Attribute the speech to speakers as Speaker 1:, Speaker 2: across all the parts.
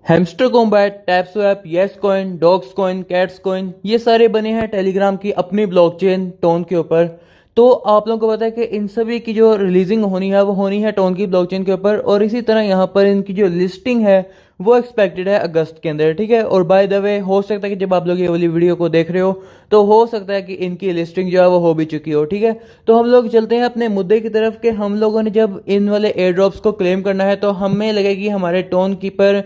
Speaker 1: Hamster Kombat, TapSwap, Yes coin, Dogs coin, Cats coin, ये सारे बने हैं टेलीग्राम की अपनी ब्लॉकचेन टोन के ऊपर। तो आप लोगों को पता है कि इन सभी की जो रिलीजिंग होनी है वो होनी है टोन की ब्लॉकचेन के ऊपर, और इसी तरह यहाँ पर इनकी जो लिस्टिंग है वो एक्सपेक्टेड है अगस्त के अंदर, ठीक है। और बाय द वे हो सकता है कि जब आप लोग ये वाली वीडियो को देख रहे हो तो हो सकता है कि इनकी लिस्टिंग जो है वो हो भी चुकी हो, ठीक है। तो हम लोग चलते हैं अपने मुद्दे की तरफ कि हम लोगों ने जब इन वाले एयर ड्रॉप्स को क्लेम करना है तो हमें लगेगी हमारे टोन कीपर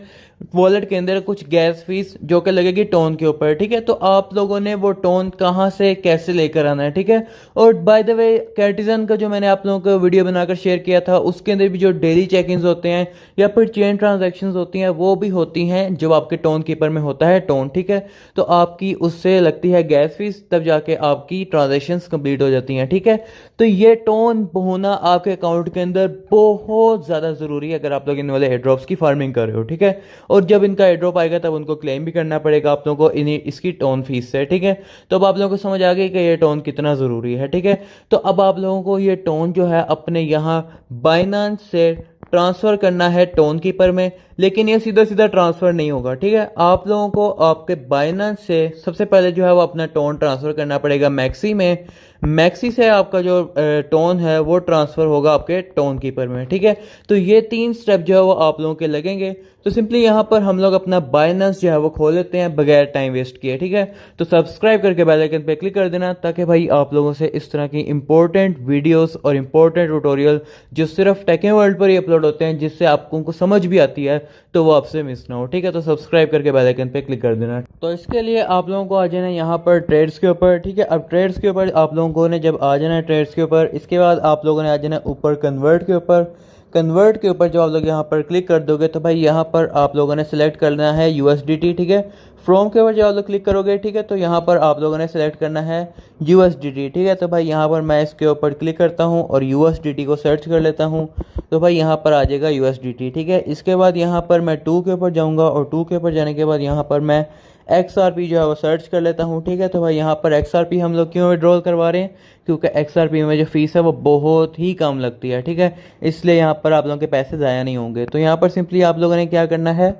Speaker 1: वॉलेट के अंदर कुछ गैस फीस जो कि लगेगी टोन के ऊपर, ठीक है। तो आप लोगों ने वो टोन कहाँ से कैसे लेकर आना है, ठीक है। और बाय द वे कैटिजन का जो मैंने आप लोगों को वीडियो बनाकर शेयर किया था उसके अंदर भी जो डेली चेक इन होते हैं या फिर चेन ट्रांजेक्शन होती हैं वो भी होती हैं जब आपके टोन कीपर में होता है टोन, ठीक है। तो आपकी उससे लगती है गैस फीस, तब जाके आपकी ट्रांजेक्शन कंप्लीट हो जाती हैं, ठीक है। तो ये टोन होना आपके अकाउंट के अंदर बहुत ज़्यादा ज़रूरी है अगर आप लोग इन वाले एयर ड्रॉप्स की फार्मिंग कर रहे हो, ठीक है। और जब इनका एड्रॉप आएगा तब उनको क्लेम भी करना पड़ेगा आप लोगों को इन्हीं इसकी टोन फीस से, ठीक है। तो अब आप लोगों को समझ आ गई कि ये टोन कितना ज़रूरी है, ठीक है। तो अब आप लोगों को ये टोन जो है अपने यहाँ बाइनांस से ट्रांसफ़र करना है टोन कीपर में, लेकिन ये सीधा सीधा ट्रांसफ़र नहीं होगा, ठीक है। आप लोगों को आपके बाइनांस से सबसे पहले जो है वो अपना टोन ट्रांसफ़र करना पड़ेगा मैक्सी में। मैक्सी से आपका जो टोन है वो ट्रांसफ़र होगा आपके टोन कीपर में, ठीक है। तो ये 3 स्टेप जो है वो आप लोगों के लगेंगे। तो सिंपली यहाँ पर हम लोग अपना बाइनांस जो है वो खोल लेते हैं बगैर टाइम वेस्ट किए, ठीक है। तो सब्सक्राइब करके बेल आइकन पे क्लिक कर देना ताकि भाई आप लोगों से इस तरह की इंपॉर्टेंट वीडियोस और इंपॉर्टेंट ट्यूटोरियल जो सिर्फ टेक इन वर्ल्ड पर ही अपलोड होते हैं जिससे आपको को समझ भी आती है तो वो आपसे मिस ना हो, ठीक है। तो सब्सक्राइब करके बेल आइकन पे क्लिक कर देना। तो इसके लिए आप लोगों को आ जाना है यहाँ पर ट्रेड्स के ऊपर, ठीक है। अब ट्रेड्स के ऊपर आप लोगों ने जब आ जाना है ट्रेड्स के ऊपर, इसके बाद आप लोगों ने आ जाना है ऊपर कन्वर्ट के ऊपर। कन्वर्ट के ऊपर जब आप लोग यहाँ पर क्लिक कर दोगे तो भाई यहाँ पर आप लोगों ने सेलेक्ट करना है USDT, ठीक है। फ्रॉम के ऊपर जब आप लोग क्लिक करोगे, ठीक है, तो यहाँ पर आप लोगों ने सेलेक्ट करना है USDT, ठीक है। तो भाई यहाँ पर मैं इसके ऊपर क्लिक करता हूँ और USDT को सर्च कर लेता हूँ। तो भाई यहाँ पर आ जाएगा USDT, ठीक है। इसके बाद यहाँ पर मैं 2 के ऊपर जाऊँगा और 2 के ऊपर जाने के बाद यहाँ पर मैं XRP जो है वो सर्च कर लेता हूँ, ठीक है। तो भाई यहाँ पर XRP हम लोग क्यों विड्रॉल करवा रहे हैं, क्योंकि XRP में जो फीस है वो बहुत ही कम लगती है, ठीक है। इसलिए यहाँ पर आप लोगों के पैसे ज़ाया नहीं होंगे। तो यहाँ पर सिंपली आप लोगों ने क्या करना है,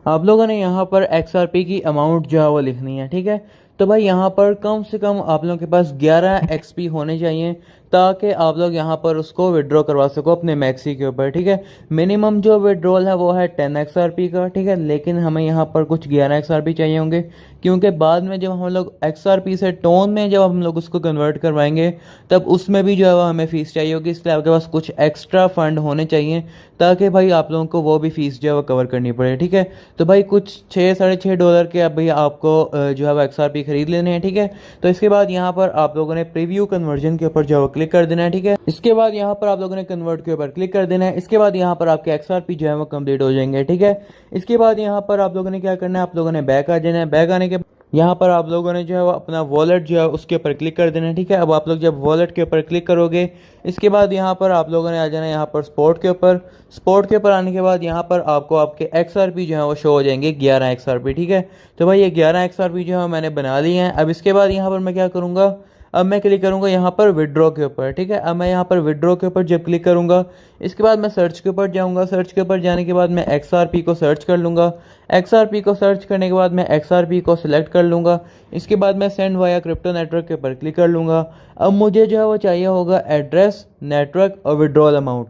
Speaker 1: आप लोगों ने यहाँ पर XRP की अमाउंट जो है वो लिखनी है, ठीक है। तो भाई यहाँ पर कम से कम आप लोगों के पास 11 XP होने चाहिए ताकि आप लोग यहाँ पर उसको विड्रॉ करवा सको अपने मैक्सी के ऊपर, ठीक है। मिनिमम जो विड्रॉल है वो है 10 XRP का, ठीक है। लेकिन हमें यहाँ पर कुछ 11 XRP चाहिए होंगे क्योंकि बाद में जब हम लोग XRP से टोन में जब हम लोग उसको कन्वर्ट करवाएंगे तब उसमें भी जो है वो हमें फ़ीस चाहिए होगी। इसलिए आपके पास कुछ एक्स्ट्रा फंड होने चाहिए ताकि भाई आप लोगों को वो भी फ़ीस जो है वो कवर करनी पड़े, ठीक है। तो भाई कुछ $6-6.5 के अब भाई आपको जो है वो XRP खरीद लेने हैं, ठीक है। तो इसके बाद यहाँ पर आप लोगों ने प्रीव्यू कन्वर्जन के ऊपर जो है वो क्लिक कर देना है, ठीक है। इसके बाद यहाँ पर आप लोगों ने कन्वर्ट के ऊपर क्लिक कर देना है। इसके बाद यहाँ पर आपके XRP जो है वो कंप्लीट हो जाएंगे, ठीक है। इसके बाद यहाँ पर आप लोगों ने क्या करना है, आप लोगों ने बैक आ जाना है। बैक आने के यहाँ पर आप लोगों ने जो है वो अपना वॉलेट जो है उसके ऊपर क्लिक कर देना है, ठीक है। अब आप लोग जब वॉलेट के ऊपर क्लिक करोगे इसके बाद यहाँ पर आप लोगों ने आ जाना है यहाँ पर स्पोर्ट के ऊपर। स्पोर्ट के ऊपर आने के बाद यहाँ पर आपको आपके XRP जो है वो शो हो जाएंगे 11 XRP, ठीक है। तो भाई ये 11 XRP जो है मैंने बना लिए हैं। अब इसके बाद यहाँ पर मैं क्या करूँगा, अब मैं क्लिक करूँगा यहाँ पर विड्रॉ के ऊपर, ठीक है। अब मैं यहाँ पर विड्रॉ के ऊपर जब क्लिक करूँगा इसके बाद मैं सर्च के ऊपर जाऊँगा। सर्च के ऊपर जाने के बाद मैं XRP को सर्च कर लूँगा। XRP को सर्च करने के बाद मैं XRP को सिलेक्ट कर लूँगा। इसके बाद मैं सेंड वाया क्रिप्टो नेटवर्क के ऊपर क्लिक कर लूँगा। अब मुझे जो है वो चाहिए होगा एड्रेस, नेटवर्क और विड्रॉल अमाउंट।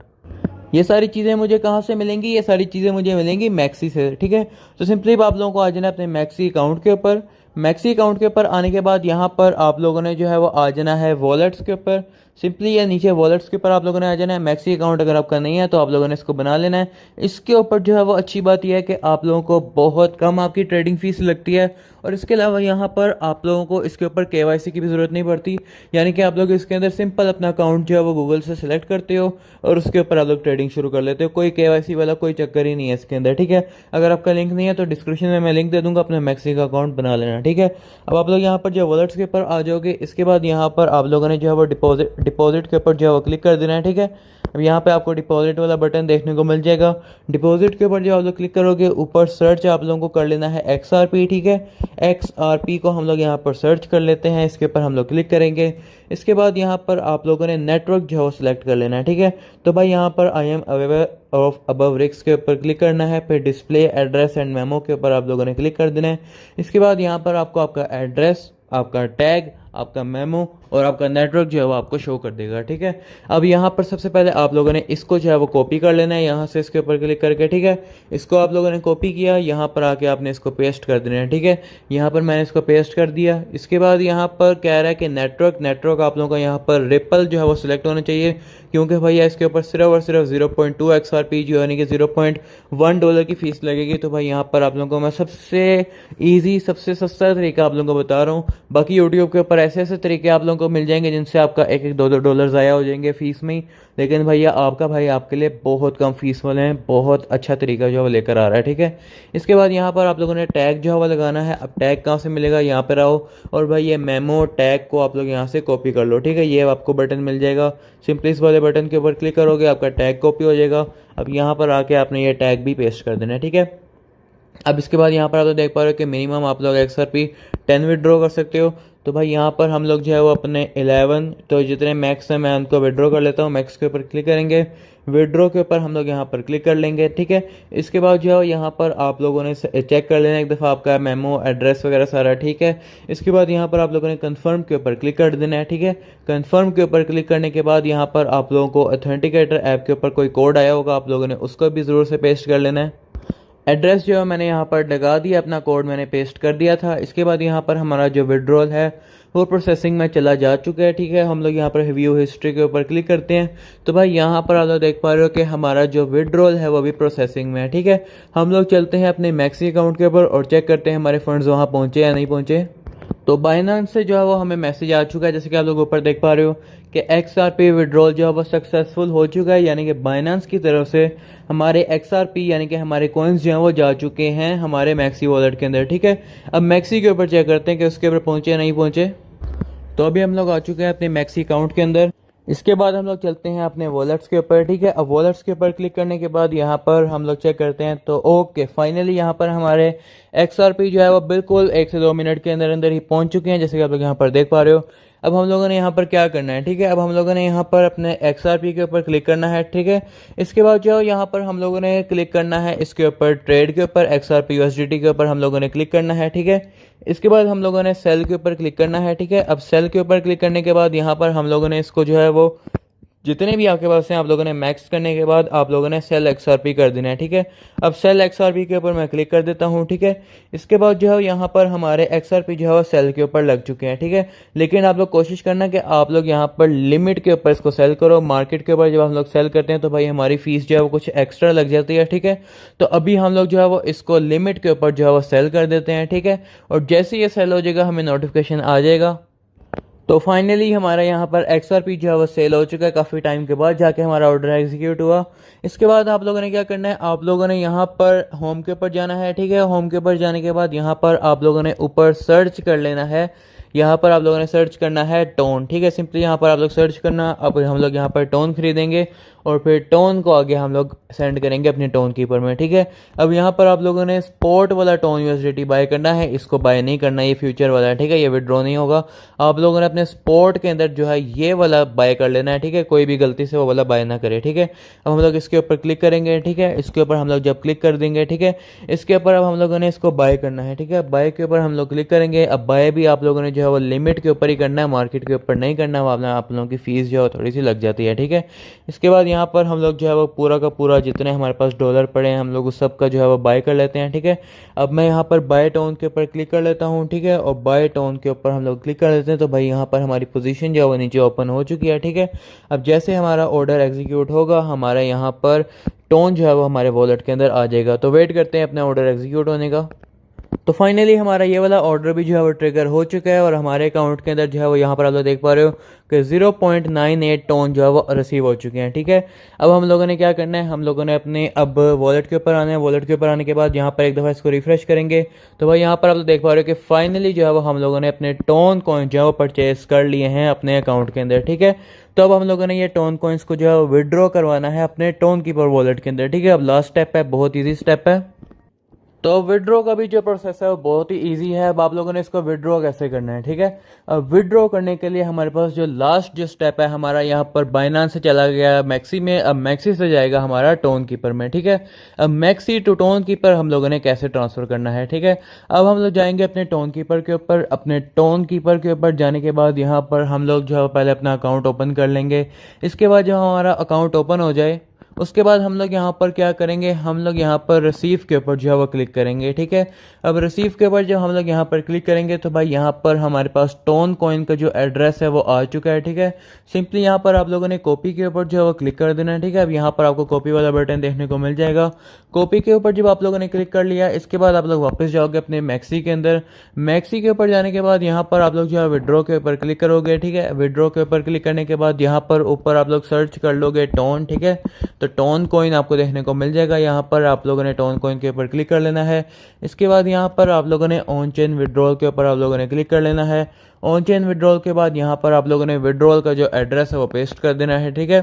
Speaker 1: ये सारी चीज़ें मुझे कहाँ से मिलेंगी, ये सारी चीज़ें मुझे मिलेंगी मैक्सी से, ठीक है। तो सिंपली आप लोगों को आ जाना है अपने मैक्सी अकाउंट के ऊपर। मैक्सी अकाउंट के ऊपर आने के बाद यहाँ पर आप लोगों ने जो है वो आ जाना है वॉलेट्स के ऊपर। सिंपली ये नीचे वॉलेट्स के ऊपर आप लोगों ने आ जाना है। मैक्सी अकाउंट अगर आपका नहीं है तो आप लोगों ने इसको बना लेना है। इसके ऊपर जो है वो अच्छी बात यह है कि आप लोगों को बहुत कम आपकी ट्रेडिंग फीस लगती है और इसके अलावा यहाँ पर आप लोगों को इसके ऊपर KYC की भी ज़रूरत नहीं पड़ती, यानी कि आप लोग इसके अंदर सिंपल अपना अकाउंट जो है वो गूगल से सिलेक्ट करते हो और उसके ऊपर आप लोग ट्रेडिंग शुरू कर लेते हो। कोई KYC वाला कोई चक्कर ही नहीं है इसके अंदर, ठीक है। अगर आपका लिंक नहीं है तो डिस्क्रिप्शन में मैं लिंक दे दूंगा, अपने मैक्सी का अकाउंट बना लेना, ठीक है। अब आप लोग यहाँ पर जो वॉलेट्स के ऊपर आ जाओगे इसके बाद यहाँ पर आप लोगों ने जो है वो डिपॉजिट के ऊपर जो है वो क्लिक कर देना है। ठीक है, अब यहाँ पे आपको डिपॉजिट वाला बटन देखने को मिल जाएगा। डिपॉजिट के ऊपर जो आप लोग क्लिक करोगे, ऊपर सर्च आप लोगों को कर लेना है XRP। ठीक है, XRP को हम लोग यहाँ पर सर्च कर लेते हैं, इसके ऊपर हम लोग क्लिक करेंगे। इसके बाद यहाँ पर आप लोगों ने नेटवर्क जो है वो सिलेक्ट कर लेना है। ठीक है, तो भाई यहाँ पर I am aware of above रिक्स के ऊपर क्लिक करना है, फिर डिस्प्ले एड्रेस एंड मेमो के ऊपर आप लोगों ने क्लिक कर देना है। इसके बाद यहाँ पर आपको आपका एड्रेस, आपका टैग, आपका मेमो और आपका नेटवर्क जो है वो आपको शो कर देगा। ठीक है, अब यहाँ पर सबसे पहले आप लोगों ने इसको जो है वो कॉपी कर लेना है, यहाँ से इसके ऊपर क्लिक करके। ठीक है, इसको आप लोगों ने कॉपी किया, यहाँ पर आके आपने इसको पेस्ट कर देना है। ठीक है, यहाँ पर मैंने इसको पेस्ट कर दिया। इसके बाद यहाँ पर कह रहा है कि नेटवर्क आप लोगों का यहाँ पर रिपल जो है वो सिलेक्ट होना चाहिए, क्योंकि भैया इसके ऊपर सिर्फ और सिर्फ 0.2 XRP जो यानी कि $0.1 की फ़ीस लगेगी। तो भाई यहाँ पर आप लोगों को मैं सबसे ईजी, सबसे सस्ता तरीका आप लोगों को बता रहा हूँ। बाकी यूट्यूब के ऊपर ऐसे ऐसे तरीके आप लोगों को मिल जाएंगे जिनसे आपका $1 $2 ज़ाया हो जाएंगे फ़ीस में ही, लेकिन भैया आपका भाई आपके लिए बहुत कम फीस वाले हैं, बहुत अच्छा तरीका जो है वो लेकर आ रहा है। ठीक है, इसके बाद यहाँ पर आप लोगों ने टैग जो है वो लगाना है। अब टैग कहाँ से मिलेगा, यहाँ पर आओ और भाई ये मेमो टैग को आप लोग यहाँ से कॉपी कर लो। ठीक है, ये आपको बटन मिल जाएगा, सिंपली इस वाले बटन के ऊपर क्लिक करोगे, आपका टैग कॉपी हो जाएगा। अब यहाँ पर आके आपने ये टैग भी पेस्ट कर देना है। ठीक है, अब इसके बाद यहाँ पर आप लोग देख पा रहे हो कि मिनिमम आप लोग XRP 10 विड्रॉ कर सकते हो। तो भाई यहाँ पर हम लोग जो है वो अपने 11, तो जितने मैक्स है मैं उनको विड्रॉ कर लेता हूँ। मैक्स के ऊपर क्लिक करेंगे, विड्रॉ के ऊपर हम लोग यहाँ पर क्लिक कर लेंगे। ठीक है, इसके बाद जो है यहाँ पर आप लोगों ने चेक कर लेना एक दफ़ा आपका मेमो, एड्रेस वगैरह सारा ठीक है। इसके बाद यहाँ पर आप लोगों ने कंफर्म के ऊपर क्लिक कर देना है। ठीक है, कंफर्म के ऊपर क्लिक करने के बाद यहाँ पर आप लोगों को ऑथेंटिकेटर ऐप के ऊपर कोई कोड आया होगा, आप लोगों ने उसको भी ज़रूर से पेस्ट कर लेना है। एड्रेस जो है मैंने यहाँ पर लगा दिया, अपना कोड मैंने पेस्ट कर दिया था। इसके बाद यहाँ पर हमारा जो विड्रॉल है वो प्रोसेसिंग में चला जा चुका है। ठीक है, हम लोग यहाँ पर व्यू हिस्ट्री के ऊपर क्लिक करते हैं, तो भाई यहाँ पर आप लोग देख पा रहे हो कि हमारा जो विड्रॉल है वो भी प्रोसेसिंग में है। ठीक है, हम लोग चलते हैं अपने मैक्सी अकाउंट के ऊपर और चेक करते हैं हमारे फंड्स वहाँ पहुँचे या नहीं पहुँचे। तो बाइनेंस से जो है वो हमें मैसेज आ चुका है, जैसे कि आप लोग ऊपर देख पा रहे हो कि XRP विड्रॉल जो है वो सक्सेसफुल हो चुका है, यानी कि बाइनेंस की तरफ से हमारे XRP यानी कि हमारे कॉइन्स जो हैं वो जा चुके हैं हमारे मैक्सी वॉलेट के अंदर। ठीक है, अब मैक्सी के ऊपर चेक करते हैं कि उसके ऊपर पहुंचे या नहीं पहुंचे। तो अभी हम लोग आ चुके हैं अपने मैक्सी अकाउंट के अंदर। इसके बाद हम लोग चलते हैं अपने वॉलेट्स के ऊपर। ठीक है, अब वॉलेट्स के ऊपर क्लिक करने के बाद यहाँ पर हम लोग चेक करते हैं, तो ओके फाइनली यहाँ पर हमारे XRP जो है वो बिल्कुल 1 से 2 मिनट के अंदर अंदर ही पहुँच चुके हैं, जैसे कि आप लोग यहाँ पर देख पा रहे हो। अब हम लोगों ने यहाँ पर क्या करना है, ठीक है, अब हम लोगों ने यहाँ पर अपने XRP के ऊपर क्लिक करना है। ठीक है, इसके बाद जो यहाँ पर हम लोगों ने क्लिक करना है इसके ऊपर ट्रेड के ऊपर, XRP USDT के ऊपर हम लोगों ने क्लिक करना है। ठीक है, इसके बाद हम लोगों ने सेल के ऊपर क्लिक करना है। ठीक है, अब सेल के ऊपर क्लिक करने के बाद यहाँ पर हम लोगों ने इसको जो है वो जितने भी आपके पास हैं आप लोगों ने मैक्स करने के बाद आप लोगों ने सेल XRP कर देना है। ठीक है, अब सेल XRP के ऊपर मैं क्लिक कर देता हूं। ठीक है, इसके बाद जो है यहाँ पर हमारे XRP जो है वो सेल के ऊपर लग चुके हैं। ठीक है, लेकिन आप लोग कोशिश करना कि आप लोग यहाँ पर लिमिट के ऊपर इसको सेल करो। मार्केट के ऊपर जब हम लोग सेल करते हैं तो भाई हमारी फीस जो है वो कुछ एक्स्ट्रा लग जाती है। ठीक है, तो अभी हम लोग जो है वो इसको लिमिट के ऊपर जो है वो सेल कर देते हैं। ठीक है, और जैसे ये सेल हो जाएगा हमें नोटिफिकेशन आ जाएगा। तो फाइनली हमारा यहाँ पर XRP जो है वो सेल हो चुका है, काफ़ी टाइम के बाद जाके हमारा ऑर्डर एग्जीक्यूट हुआ। इसके बाद आप लोगों ने क्या करना है, आप लोगों ने यहाँ पर होम के ऊपर जाना है। ठीक है, होम के ऊपर जाने के बाद यहाँ पर आप लोगों ने ऊपर सर्च कर लेना है, यहाँ पर आप लोगों ने सर्च करना है टोन। ठीक है, सिंपली यहाँ पर आप लोग सर्च करना। अब हम लोग यहाँ पर टोन खरीदेंगे और फिर टोन को आगे हम लोग सेंड करेंगे अपने टोन कीपर में। ठीक है, अब यहाँ पर आप लोगों ने स्पॉट वाला टोन USDT बाय करना है, इसको बाय नहीं करना, ये फ्यूचर वाला है। ठीक है, ये विड्रॉ नहीं होगा। आप लोगों ने अपने स्पॉट के अंदर जो है ये वाला बाय कर लेना है। ठीक है, कोई भी गलती से वो वाला बाय ना करे। ठीक है, अब हम लोग इसके ऊपर क्लिक करेंगे। ठीक है, इसके ऊपर हम लोग जब क्लिक कर देंगे, ठीक है, इसके ऊपर अब हम लोगों ने इसको बाय करना है। ठीक है, बाय के ऊपर हम लोग क्लिक करेंगे। अब बाय भी आप लोगों ने जो है वो लिमिट के ऊपर ही करना है, मार्केट के ऊपर नहीं करना, आप लोगों की फीस जो है थोड़ी सी लग जाती है। ठीक है, इसके बाद यहाँ पर हम लोग जो है वो पूरा का पूरा जितने हमारे पास डॉलर पड़े हैं हम लोग उस सब का जो है वो बाय कर लेते हैं। ठीक है, अब मैं यहाँ पर बाय टोन के ऊपर क्लिक कर लेता हूँ। ठीक है, और बाय टोन के ऊपर हम लोग क्लिक कर लेते हैं, तो भाई यहाँ पर हमारी पोजीशन जो है वो नीचे ओपन हो चुकी है। ठीक है, अब जैसे हमारा ऑर्डर एग्जीक्यूट होगा हमारा यहाँ पर टोन जो है वो हमारे वॉलेट के अंदर आ जाएगा। तो वेट करते हैं अपने ऑर्डर एग्जीक्यूट होने का। तो फाइनली हमारा ये वाला ऑर्डर भी जो है वो ट्रिगर हो चुका है और हमारे अकाउंट के अंदर जो है वो यहाँ पर आप लोग देख पा रहे हो कि 0.98 टोन जो है वो रिसीव हो चुके हैं। ठीक है, अब हम लोगों ने क्या करना है, हम लोगों ने अपने अब वॉलेट के ऊपर आना है। वॉलेट के ऊपर आने के बाद यहाँ पर एक दफ़ा इसको रिफ्रेश करेंगे तो भाई यहाँ पर आप लोग देख पा रहे हो कि फाइनली जो है वो हम लोगों ने अपने टोन कॉइन जो है वो परचेज कर लिए हैं अपने अकाउंट के अंदर। ठीक है, तो अब हम लोगों ने ये टोन कॉइन्स को जो है विड्रॉ करवाना है अपने टोन कीपर वॉलेट के अंदर। ठीक है, अब लास्ट स्टेप है, बहुत ईजी स्टेप है। तो विड्रॉ का भी जो प्रोसेस है वो बहुत ही इजी है। अब आप लोगों ने इसको विड्रॉ कैसे करना है। ठीक है, अब विड्रॉ करने के लिए हमारे पास जो लास्ट जो स्टेप है हमारा यहाँ पर बाइनांस से चला गया मैक्सी में, अब मैक्सी से जाएगा हमारा टोन कीपर में। ठीक है, अब मैक्सी टू टोन कीपर हम लोगों ने कैसे ट्रांसफ़र करना है। ठीक है, अब हम लोग जाएंगे अपने टोन कीपर के ऊपर। अपने टोन कीपर के ऊपर जाने के बाद यहाँ पर हम लोग जो है पहले अपना अकाउंट ओपन कर लेंगे। इसके बाद जब हमारा अकाउंट ओपन हो जाए उसके बाद हम लोग यहाँ पर क्या करेंगे, हम लोग यहाँ पर रिसीव के ऊपर जो है वो क्लिक करेंगे। ठीक है, अब रिसीव के ऊपर जब हम लोग यहाँ पर क्लिक करेंगे तो भाई यहाँ पर हमारे पास टोन कॉइन का जो एड्रेस है वो आ चुका है। ठीक है, सिंपली यहाँ पर आप लोगों ने कॉपी के ऊपर जो है वो क्लिक कर देना है। ठीक है, अब यहाँ पर आपको कॉपी वाला बटन देखने को मिल जाएगा। कॉपी के ऊपर जब आप लोगों ने क्लिक कर लिया इसके बाद आप लोग वापस जाओगे अपने मैक्सी के अंदर। मैक्सी के ऊपर जाने के बाद यहाँ पर आप लोग जो है विड्रॉ के ऊपर क्लिक करोगे। ठीक है, विड्रॉ के ऊपर क्लिक करने के बाद यहाँ पर ऊपर आप लोग सर्च कर लोगे टोन। ठीक है, तो टोन कॉइन आपको देखने को मिल जाएगा। यहाँ पर आप लोगों ने टोन कॉइन के ऊपर क्लिक कर लेना है। इसके बाद यहाँ पर आप लोगों ने ऑन चेन विड्रॉल के ऊपर आप लोगों ने क्लिक कर लेना है। ऑन चेन विड्रॉल के बाद यहाँ पर आप लोगों ने विड्रॉल का जो एड्रेस है वो पेस्ट कर देना है। ठीक है,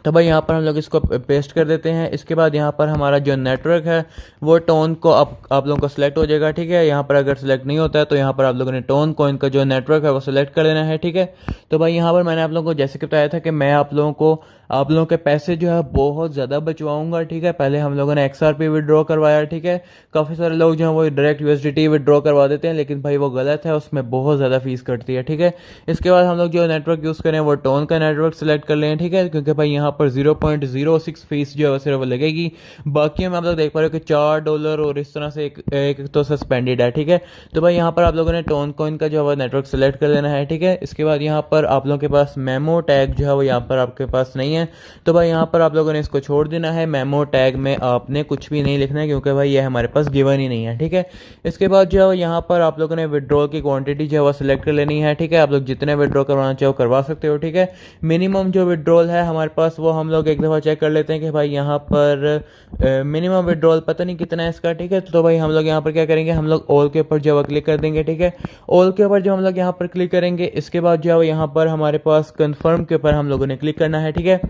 Speaker 1: तो भाई यहाँ पर हम लोग इसको पेस्ट कर देते हैं। इसके बाद यहाँ पर हमारा जो नेटवर्क है वो टोन को आप लोगों को सिलेक्ट हो जाएगा। ठीक है, यहाँ पर अगर सिलेक्ट नहीं होता है तो यहाँ पर आप लोगों ने टोन कॉइन का जो नेटवर्क है वो सिलेक्ट कर लेना है। ठीक है, तो भाई यहाँ पर मैंने आप लोगों को जैसे कि बताया था कि मैं आप लोगों के पैसे जो है बहुत ज़्यादा बचवाऊंगा। ठीक है, पहले हम लोगों ने XRP विड्रॉ करवाया। ठीक है, काफ़ी सारे लोग जो हैं वो डायरेक्ट USDT विड्रॉ करवा देते हैं, लेकिन भाई वो गलत है, उसमें बहुत ज़्यादा फीस कटती है। ठीक है, इसके बाद हम लोग जो नेटवर्क यूज़ करें वो टोन का नेटवर्क सेलेक्ट कर लें। ठीक है, क्योंकि भाई यहाँ पर 0.06 फीस जो है सिर्फ लगेगी। बाकी में आप लोग देख पा रहे हो कि $4 और इस तरह से एक तो सस्पेंडेड है। ठीक है, तो भाई यहाँ पर आप लोगों ने टोन कॉइन का जो है नेटवर्क सेलेक्ट कर लेना है। ठीक है, इसके बाद यहाँ पर आप लोगों के पास मेमो टैग जो है वो यहाँ पर आपके पास नहीं है, तो भाई यहाँ पर आप लोगों ने इसको छोड़ देना है। मेमो टैग में आपने कुछ भी नहीं लिखना है क्योंकि भाई ये हमारे पास गिवन ही नहीं है। ठीक है, इसके बाद जो है यहाँ पर आप लोगों ने विड्रॉल की क्वांटिटी जो है वो सिलेक्ट कर लेनी है। ठीक है, आप लोग जितने विड्रॉ करवाना चाहो करवा सकते हो। ठीक है, मिनिमम जो विड्रॉल है हमारे पास वो हम लोग एक दफ़ा चेक कर लेते हैं कि भाई यहाँ पर मिनिमम विड्रॉल पता नहीं कितना है इसका। ठीक है, तो भाई हम लोग यहाँ पर क्या करेंगे, हम लोग ऑल के ऊपर जो है क्लिक कर देंगे। ठीक है, ऑल के ऊपर जो हम लोग यहाँ पर क्लिक करेंगे इसके बाद जो है यहाँ पर हमारे पास कन्फर्म के ऊपर हम लोगों ने क्लिक करना है। ठीक है,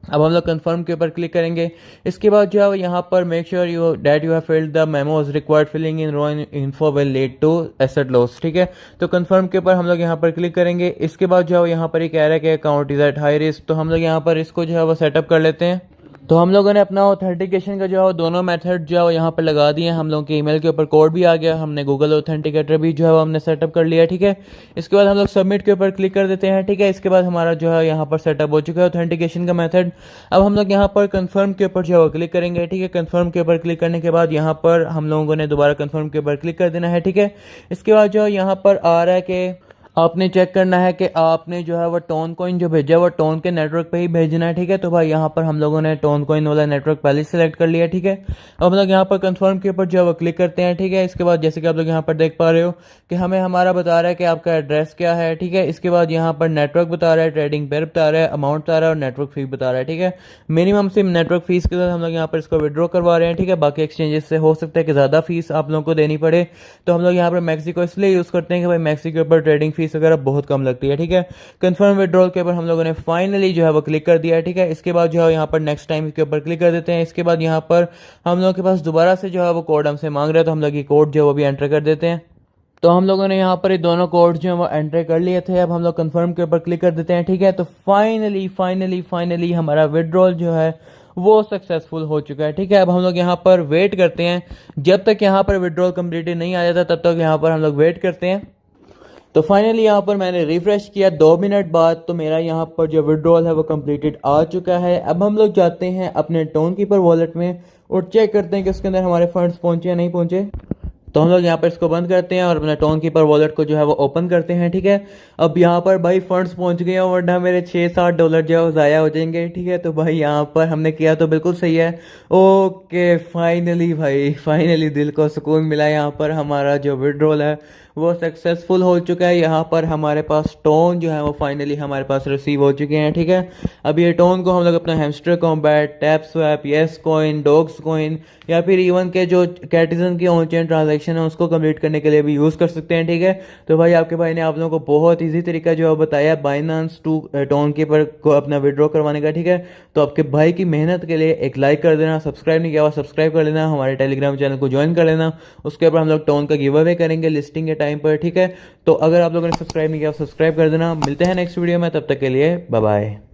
Speaker 1: अब हम लोग कंफर्म के ऊपर क्लिक करेंगे। इसके बाद जो है यहाँ पर make sure you that you have filled the memos required filling in row info will lead to asset loss. ठीक है, तो कंफर्म के ऊपर हम लोग यहाँ पर क्लिक करेंगे। इसके बाद जो है यहाँ पर एक कह रहा है कि account is at high risk, तो हम लोग यहाँ पर इसको जो है वो सेटअप कर लेते हैं। तो हम लोगों ने अपना ऑथेंटिकेशन का जो है दोनों मेथड जो है यहाँ पर लगा दिए। हम लोगों के ईमेल के ऊपर कोड भी आ गया, हमने गूगल ऑथेंटिकेटर भी जो है वो हमने सेटअप कर लिया। ठीक है, इसके बाद हम लोग सबमिट के ऊपर क्लिक कर देते हैं। ठीक है, इसके बाद हमारा जो है यहाँ पर सेटअप हो चुका है ऑथेंटिकेशन का मेथड। अब हम लोग यहाँ पर कंफर्म के ऊपर जो है क्लिक करेंगे। ठीक है, कंफर्म के ऊपर क्लिक करने के बाद यहाँ पर हम लोगों ने दोबारा कंफर्म के ऊपर क्लिक कर देना है। ठीक है, इसके बाद जो यहाँ पर आ रहा है कि आपने चेक करना है कि आपने जो है वो टोन कॉइन जो भेजा है वो टोन के नेटवर्क पे ही भेजना है। ठीक है, तो भाई यहाँ पर हम लोगों ने टोन कॉइन वाला नेटवर्क पहले ही सिलेक्ट कर लिया। ठीक है, अब हम लोग यहाँ पर कंफर्म के ऊपर जो है वो क्लिक करते हैं। ठीक है, इसके बाद जैसे कि आप लोग यहाँ पर देख पा रहे हो कि हमें हमारा बता रहा है कि आपका एड्रेस क्या है। ठीक है, इसके बाद यहाँ पर नेटवर्क बता रहा है, ट्रेडिंग पेयर बता रहा है, अमाउंट बता रहा है और नेटवर्क फी बता रहा है। ठीक है, मिनिमम से नेटवर्क फीस के साथ हम लोग यहाँ पर इसको विड्रॉ करवा रहे हैं। ठीक है, बाकी एक्सचेंजेस से हो सकता है कि ज़्यादा फीस आप लोगों को देनी पड़े, तो हम लोग यहाँ पर मैक्सी को इसलिए यूज़ करते हैं कि भाई मैक्सी के ऊपर ट्रेडिंग फीस वगैरह बहुत कम लगती है। ठीक है, कंफर्म विड्रॉल के ऊपर हम लोगों ने फाइनली जो है वो क्लिक कर दिया है। ठीक है, इसके बाद जो है यहाँ पर नेक्स्ट टाइम के ऊपर क्लिक कर देते हैं। इसके बाद यहाँ पर हम लोगों के पास दोबारा से जो है वो कोड हमसे मांग रहा है, तो हम लोग ये कोड जो है वो भी एंटर कर देते हैं। तो हम लोगों ने यहाँ पर ये दोनों कोड जो है वो एंटर कर लिए थे। अब हम लोग कंफर्म के ऊपर क्लिक कर देते हैं। ठीक है, तो फाइनली हमारा विड्रॉल जो है वो सक्सेसफुल हो चुका है। ठीक है, अब हम लोग यहाँ पर वेट करते हैं, जब तक यहाँ पर विड्रॉल कंप्लीटेड नहीं आ जाता तब तक यहाँ पर हम लोग वेट करते हैं। तो फाइनली यहाँ पर मैंने रिफ्रेश किया 2 मिनट बाद, तो मेरा यहाँ पर जो विड्रॉल है वो कंप्लीटेड आ चुका है। अब हम लोग जाते हैं अपने टोन कीपर वॉलेट में और चेक करते हैं कि उसके अंदर हमारे फंड्स पहुंचे या नहीं पहुंचे। तो हम लोग यहाँ पर इसको बंद करते हैं और अपना टोन कीपर वॉलेट को जो है वो ओपन करते हैं। ठीक है, अब यहाँ पर भाई फंड्स पहुँच गए हैं, वरना मेरे $6-7 जो है वो ज़ाया हो जाएंगे। ठीक है, तो भाई यहाँ पर हमने किया तो बिल्कुल सही है। ओके, फाइनली भाई, फाइनली दिल को सुकून मिला। यहाँ पर हमारा जो विड्रॉल है वो सक्सेसफुल हो चुका है। यहाँ पर हमारे पास टोन जो है वो फाइनली हमारे पास रिसीव हो चुके हैं। ठीक है, अब ये टोन को हम लोग अपना hamster combat, tap swap, yes coin, Dogs coin या फिर इवन के जो कैटिजन की ऑन चेन ट्रांजैक्शन है उसको कंप्लीट करने के लिए भी यूज़ कर सकते हैं। ठीक है, तो भाई आपके भाई ने आप लोगों को बहुत ईजी तरीका जो है बताया बाइनांस टू टोन कीपर को अपना विड्रॉ करवाने का। ठीक है, तो आपके भाई की मेहनत के लिए एक लाइक कर देना, सब्सक्राइब नहीं किया हुआ सब्सक्राइब कर लेना, हमारे टेलीग्राम चैनल को ज्वाइन कर लेना। उसके ऊपर हम लोग टोन का गिव अवे करेंगे लिस्टिंग के टाइम पर। ठीक है, तो अगर आप लोगों ने सब्सक्राइब नहीं किया सब्सक्राइब कर देना। मिलते हैं नेक्स्ट वीडियो में, तब तक के लिए बाय बाय।